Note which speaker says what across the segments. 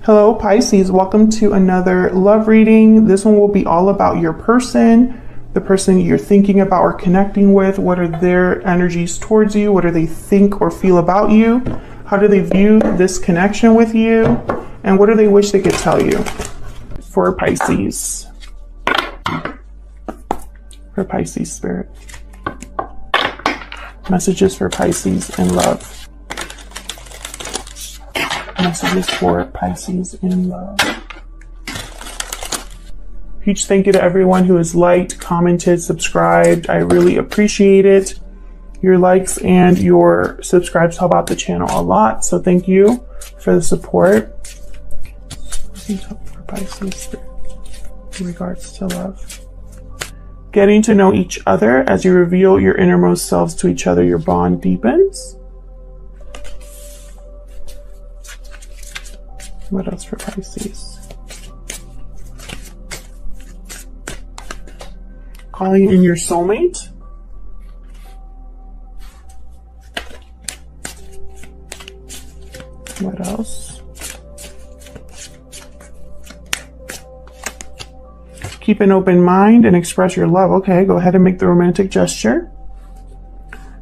Speaker 1: Hello Pisces, welcome to another love reading. This one will be all about your person, the person you're thinking about or connecting with. What are their energies towards you? What do they think or feel about you? How do they view this connection with you? And what do they wish they could tell you? For Pisces. For Pisces spirit. Messages for Pisces in love. Messages for Pisces in love. Huge thank you to everyone who has liked, commented, subscribed. I really appreciate it. Your likes and your subscribes help out the channel a lot. So thank you for the support. For Pisces in regards to love. Getting to know each other. As you reveal your innermost selves to each other, your bond deepens. What else for Pisces? Calling in your soulmate. What else? Keep an open mind and express your love. Okay, go ahead and make the romantic gesture.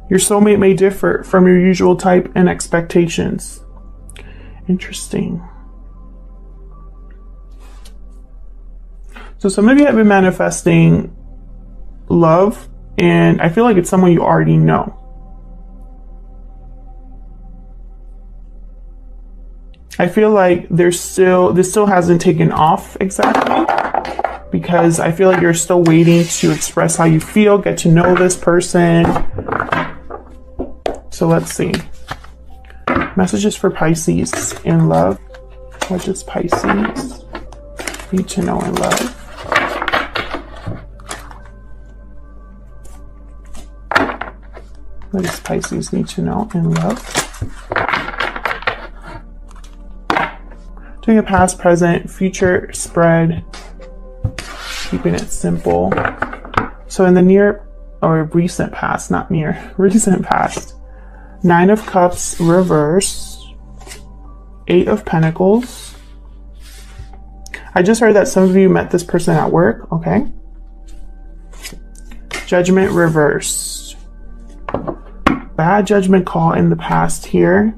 Speaker 1: Your soulmate may differ from your usual type and expectations. Interesting. So some of you have been manifesting love, and I feel like it's someone you already know. I feel like this still hasn't taken off exactly, because I feel like you're still waiting to express how you feel, get to know this person. So let's see. Messages for Pisces in love. What does Pisces need to know in love? What does Pisces need to know in love? Doing a past, present, future spread. Keeping it simple. So in the near or recent past, not near, recent past. 9 of Cups reverse. 8 of Pentacles. I just heard that some of you met this person at work. Okay. Judgment reverse. Bad judgment call in the past here.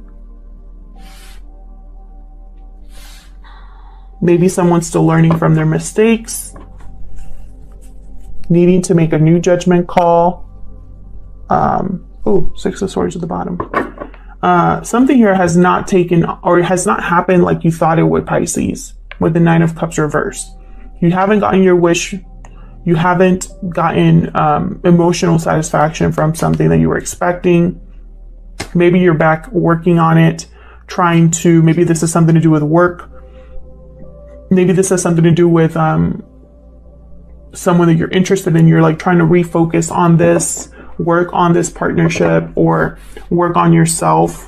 Speaker 1: Maybe someone's still learning from their mistakes. Needing to make a new judgment call. Oh, 6 of Swords at the bottom. Something here has not taken or has not happened like you thought it would, Pisces, with the 9 of Cups reverse. You haven't gotten your wish. You haven't gotten emotional satisfaction from something that you were expecting. Maybe you're back working on it, trying to, maybe this has something to do with work. Maybe this has something to do with someone that you're interested in. You're like trying to refocus on this, work on this partnership, or work on yourself.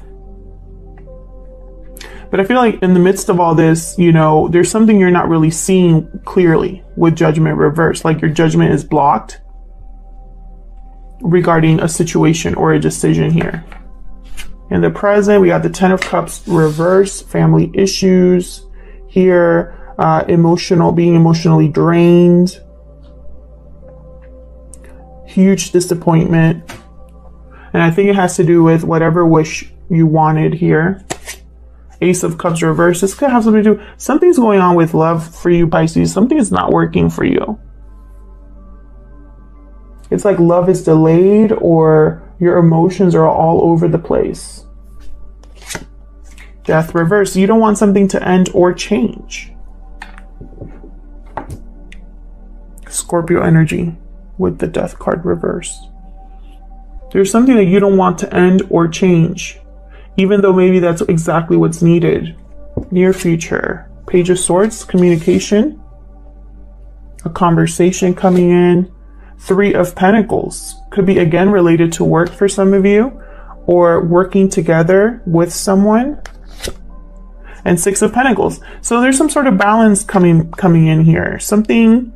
Speaker 1: But I feel like in the midst of all this, you know, there's something you're not really seeing clearly with Judgment reversed. Like your judgment is blocked regarding a situation or a decision here. In the present, we got the 10 of Cups reverse, family issues here, being emotionally drained, huge disappointment. And I think it has to do with whatever wish you wanted here. Ace of Cups reverse. This could have something to do. Something's going on with love for you, Pisces. Something is not working for you. It's like love is delayed or your emotions are all over the place. Death reverse. You don't want something to end or change. Scorpio energy with the Death card reverse. There's something that you don't want to end or change, even though maybe that's exactly what's needed. Near future. Page of Swords, communication. A conversation coming in. 3 of Pentacles. Could be again related to work for some of you, or working together with someone. And 6 of Pentacles. So there's some sort of balance coming in here. Something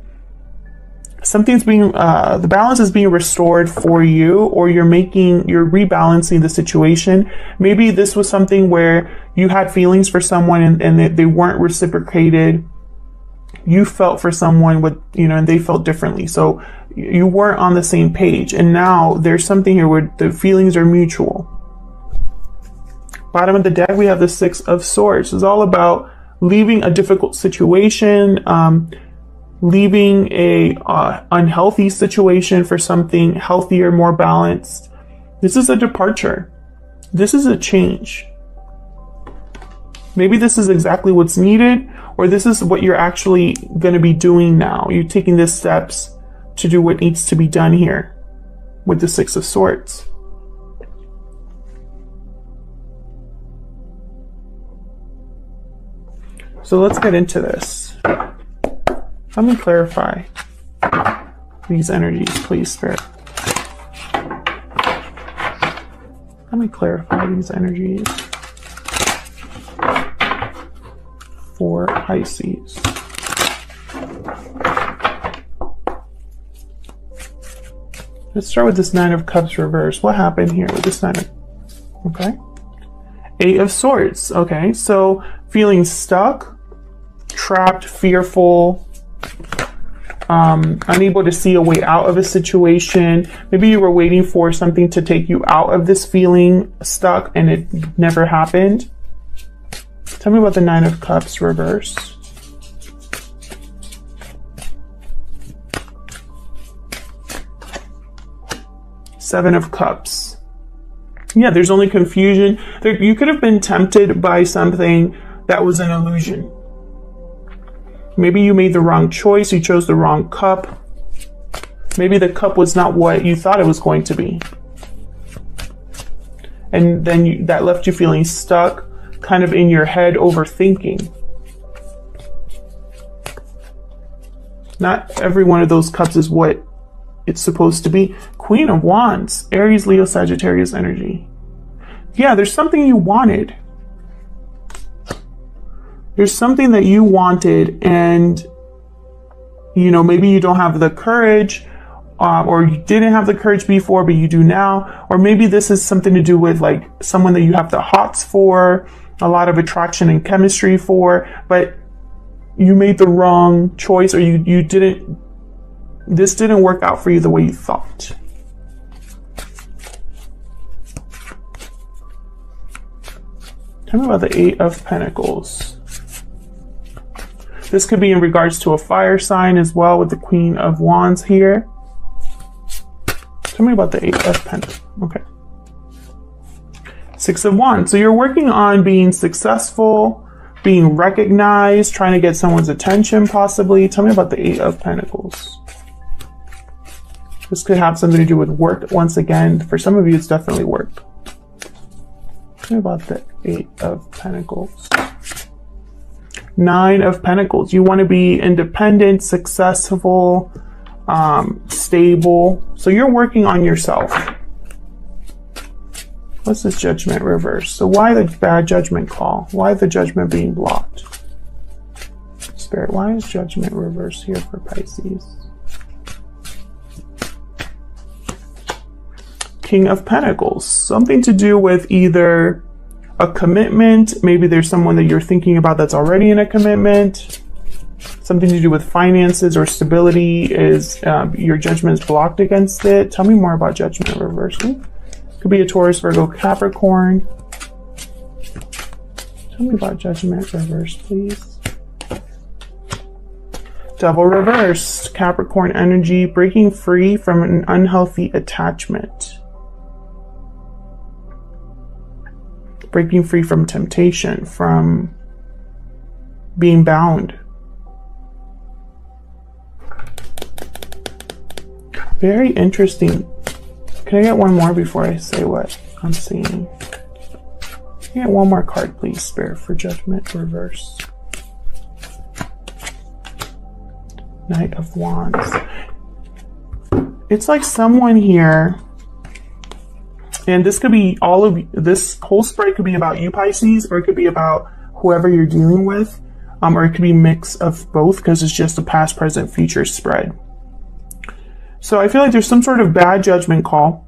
Speaker 1: something's being, the balance is being restored for you, or you're rebalancing the situation. Maybe this was something where you had feelings for someone and they weren't reciprocated. You felt for someone with, and they felt differently. So you weren't on the same page. And now there's something here where the feelings are mutual. Bottom of the deck, we have the Six of Swords. It's all about leaving a difficult situation, leaving a unhealthy situation for something healthier, more balanced. This is a departure. This is a change. Maybe this is exactly what's needed, or this is what you're actually going to be doing now. You're taking the steps to do what needs to be done here with the Six of Swords. So let's get into this. Let me clarify these energies, please, Spirit. Let me clarify these energies for Pisces. Let's start with this Nine of Cups reverse. What happened here with this okay. Eight of Swords. Okay, so feeling stuck, trapped, fearful, unable to see a way out of a situation. Maybe you were waiting for something to take you out of this feeling stuck and it never happened. Tell me about the Nine of Cups reverse. Seven of Cups. Yeah, there's only confusion. You could have been tempted by something that was an illusion. Maybe you made the wrong choice. You chose the wrong cup. Maybe the cup was not what you thought it was going to be. And then that left you feeling stuck, kind of in your head, overthinking. Not every one of those cups is what it's supposed to be. Queen of Wands, Aries, Leo, Sagittarius energy. Yeah, there's something you wanted. There's something that you wanted, and maybe you don't have the courage, or you didn't have the courage before, but you do now. Or maybe this is something to do with like someone that you have the hots for, a lot of attraction and chemistry for, but you made the wrong choice, or this didn't work out for you the way you thought. Tell me about the Eight of Pentacles. This could be in regards to a fire sign as well, with the Queen of Wands here. Tell me about the Eight of Pentacles. Okay. Six of Wands. So you're working on being successful, being recognized, trying to get someone's attention possibly. Tell me about the Eight of Pentacles. This could have something to do with work once again. For some of you, it's definitely work. Tell me about the Eight of Pentacles. Nine of Pentacles. You want to be independent, successful, stable. So you're working on yourself. What's this Judgment reverse? So why the bad judgment call? Why the judgment being blocked? Spirit, why is Judgment reverse here for Pisces? King of Pentacles. Something to do with either a commitment. Maybe there's someone that you're thinking about that's already in a commitment. Something to do with finances or stability. Is your judgment is blocked against it? Tell me more about Judgment reversing. Could be a Taurus, Virgo, Capricorn. Tell me about Judgment reverse, please. Devil reversed. Capricorn energy, breaking free from an unhealthy attachment. Breaking free from temptation, from being bound. Very interesting. Can I get one more before I say what I'm seeing? Can I get one more card, please, Spirit, for Judgment reverse? Knight of Wands. It's like someone here, and this could be all of you. This whole spread could be about you, Pisces, or it could be about whoever you're dealing with, or it could be a mix of both because it's just a past, present, future spread. So I feel like there's some sort of bad judgment call,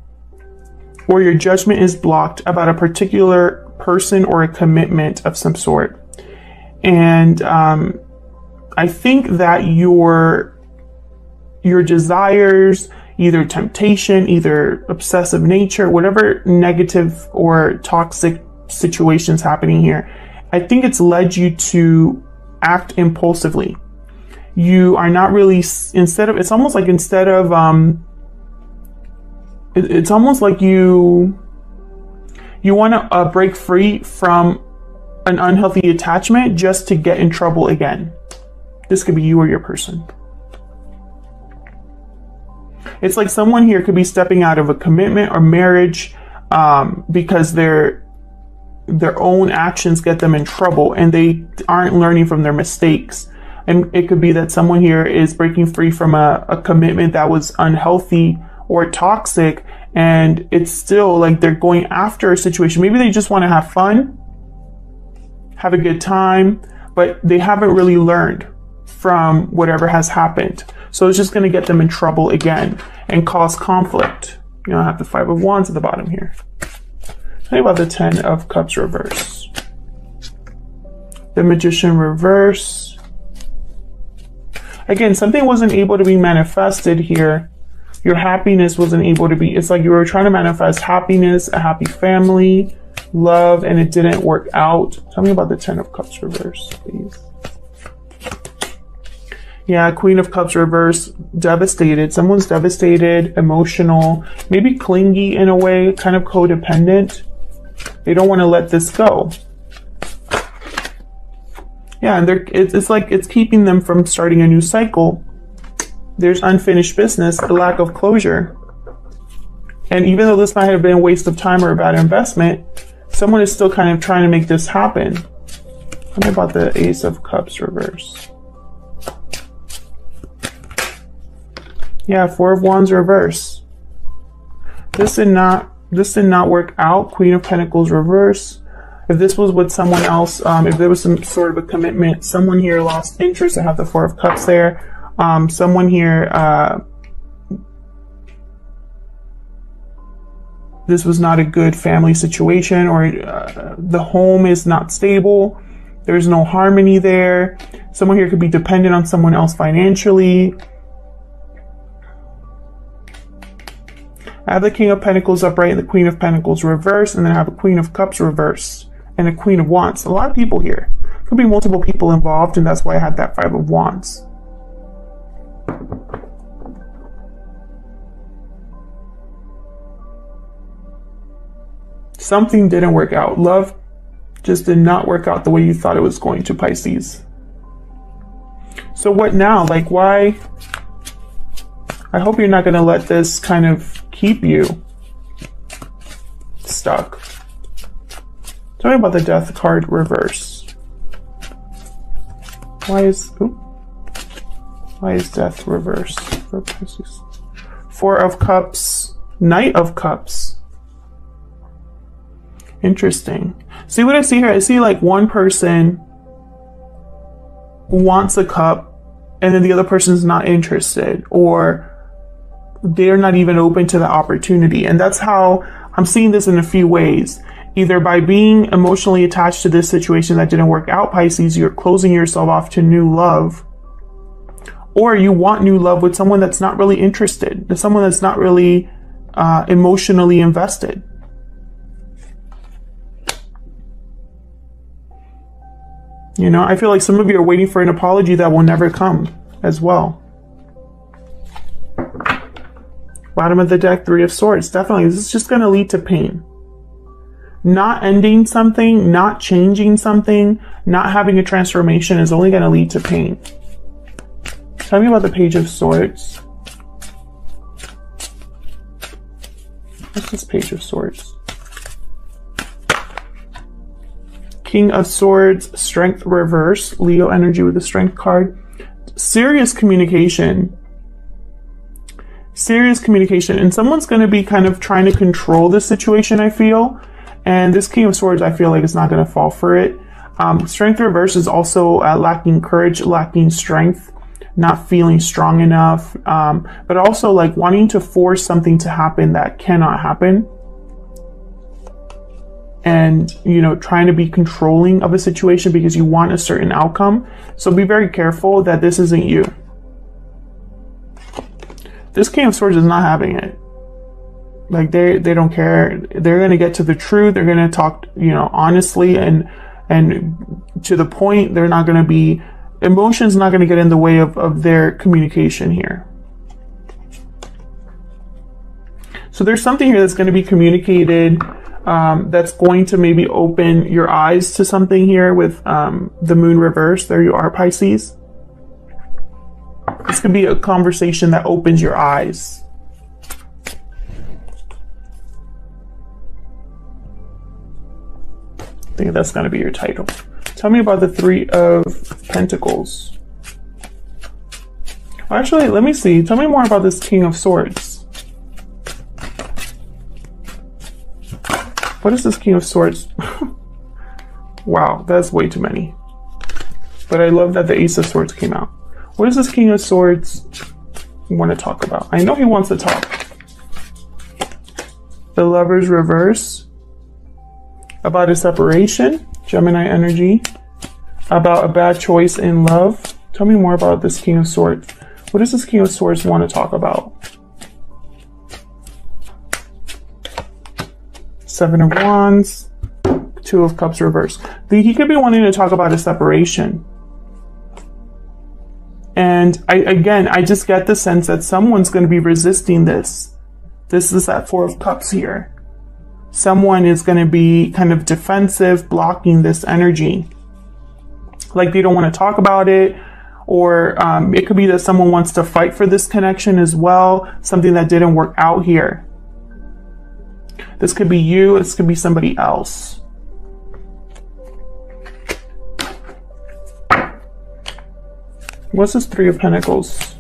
Speaker 1: or your judgment is blocked about a particular person or a commitment of some sort. And I think that your desires, either temptation, either obsessive nature, whatever negative or toxic situations happening here, I think it's led you to act impulsively. You are not really, it's almost like you want to break free from an unhealthy attachment just to get in trouble again. This could be you or your person. It's like someone here could be stepping out of a commitment or marriage because their own actions get them in trouble and they aren't learning from their mistakes. And it could be that someone here is breaking free from a commitment that was unhealthy or toxic, and it's still like they're going after a situation. Maybe they just want to have fun, have a good time, but they haven't really learned from whatever has happened. So it's just going to get them in trouble again and cause conflict. You know, I have the 5 of Wands at the bottom here. Tell me about the 10 of Cups reverse. The Magician reverse. Again, something wasn't able to be manifested here. Your happiness wasn't able to be, it's like you were trying to manifest happiness, a happy family, love, and it didn't work out. Tell me about the 10 of Cups reverse, please. Yeah, Queen of Cups reverse, devastated. Someone's devastated, emotional, maybe clingy in a way, kind of codependent. They don't want to let this go. Yeah, and it's like it's keeping them from starting a new cycle. There's unfinished business, a lack of closure. And even though this might have been a waste of time or a bad investment, someone is still kind of trying to make this happen. Tell me about the Ace of Cups reverse. Yeah, 4 of Wands reverse. This did not work out. Queen of Pentacles reverse. If this was with someone else, if there was some sort of a commitment, someone here lost interest. I have the 4 of Cups there. Someone here, this was not a good family situation, or the home is not stable. There's no harmony there. Someone here could be dependent on someone else financially. I have the King of Pentacles upright and the Queen of Pentacles reverse, and then I have a Queen of Cups reverse and a Queen of Wands. A lot of people here. Could be multiple people involved, and that's why I had that 5 of Wands. Something didn't work out. Love just did not work out the way you thought it was going to, Pisces. So what now? Like, why? I hope you're not going to let this kind of keep you stuck. Tell me about the Death card reverse. Why is Death reverse for Pisces? 4 of Cups, Knight of Cups. Interesting. See what I see here? I see like one person wants a cup and then the other person's not interested, or they're not even open to the opportunity. And that's how I'm seeing this in a few ways. Either by being emotionally attached to this situation that didn't work out, Pisces, you're closing yourself off to new love. Or you want new love with someone that's not really interested, someone that's not really emotionally invested. You know, I feel like some of you are waiting for an apology that will never come as well. Bottom of the deck, 3 of Swords. Definitely, this is just going to lead to pain. Not ending something, not changing something, not having a transformation is only going to lead to pain. Tell me about the Page of Swords. What's this Page of Swords? King of Swords, Strength reverse, Leo energy with the Strength card. Serious communication. Serious communication. And someone's going to be kind of trying to control the situation, I feel. And this King of Swords, I feel like is not going to fall for it. Strength reverse is also lacking courage, lacking strength. not feeling strong enough, but also like wanting to force something to happen that cannot happen. And, you know, trying to be controlling of a situation because you want a certain outcome. So be very careful that this isn't you. This King of Swords is not having it. Like they don't care. They're going to get to the truth. They're going to talk, you know, honestly and to the point. They're not going to be, emotion's not going to get in the way of their communication here. So there's something here that's going to be communicated, that's going to maybe open your eyes to something here with the moon reverse. There you are, Pisces. This could be a conversation that opens your eyes. I think that's going to be your title. Tell me about the Three of Pentacles. Actually, let me see. Tell me more about this King of Swords. What is this King of Swords? Wow, that's way too many. But I love that the Ace of Swords came out. What does this King of Swords want to talk about? I know he wants to talk. The Lovers reverse. About a separation. Gemini energy. About a bad choice in love. Tell me more about this King of Swords. What does this King of Swords want to talk about? Seven of Wands. Two of Cups reverse. He could be wanting to talk about a separation. And I just get the sense that someone's going to be resisting this. This is that Four of Cups here. Someone is going to be kind of defensive, blocking this energy. Like they don't want to talk about it. Or it could be that someone wants to fight for this connection as well. Something that didn't work out here. This could be you. This could be somebody else. What's this Three of Pentacles?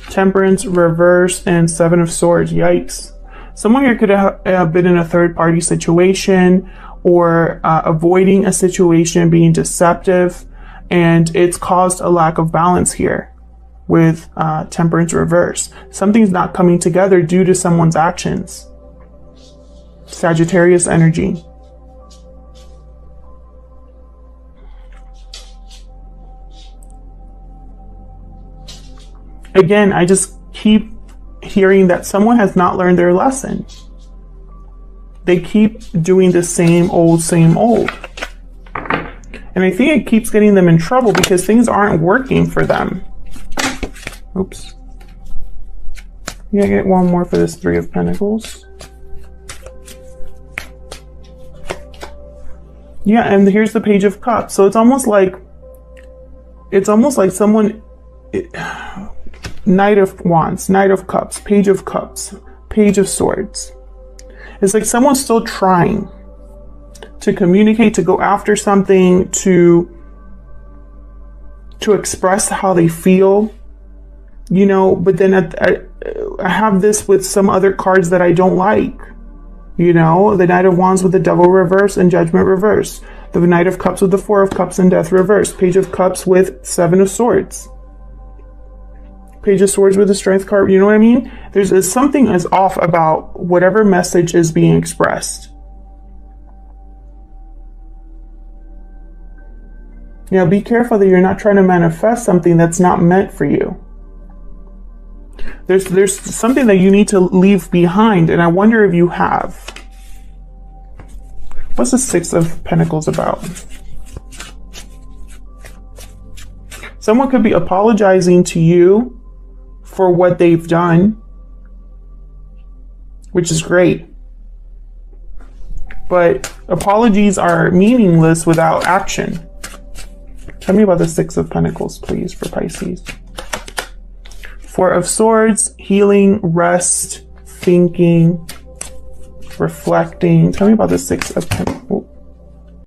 Speaker 1: Temperance reverse and Seven of Swords. Yikes. Someone here could have been in a third-party situation or avoiding a situation, being deceptive, and it's caused a lack of balance here with Temperance reverse. Something's not coming together due to someone's actions. Sagittarius energy. Again, I just keep hearing that someone has not learned their lesson. They keep doing the same old. And I think it keeps getting them in trouble because things aren't working for them. Oops. Yeah, I get one more for this Three of Pentacles. Yeah, and here's the Page of Cups. So it's almost like someone, Knight of Wands, Knight of Cups, Page of Cups, Page of Swords. It's like someone's still trying to communicate, to go after something, to express how they feel, you know, but then I have this with some other cards that I don't like. You know, the Knight of Wands with the Devil reverse and Judgment reverse. The Knight of Cups with the Four of Cups and Death reverse. Page of Cups with Seven of Swords. Page of Swords with the Strength card. You know what I mean? There's something is off about whatever message is being expressed. You know, be careful that you're not trying to manifest something that's not meant for you. There's something that you need to leave behind, and I wonder if you have. What's the Six of Pentacles about? Someone could be apologizing to you for what they've done, which is great. But apologies are meaningless without action. Tell me about the Six of Pentacles, please, for Pisces. Four of Swords, healing, rest, thinking, reflecting. Tell me about the Six of Pentacles.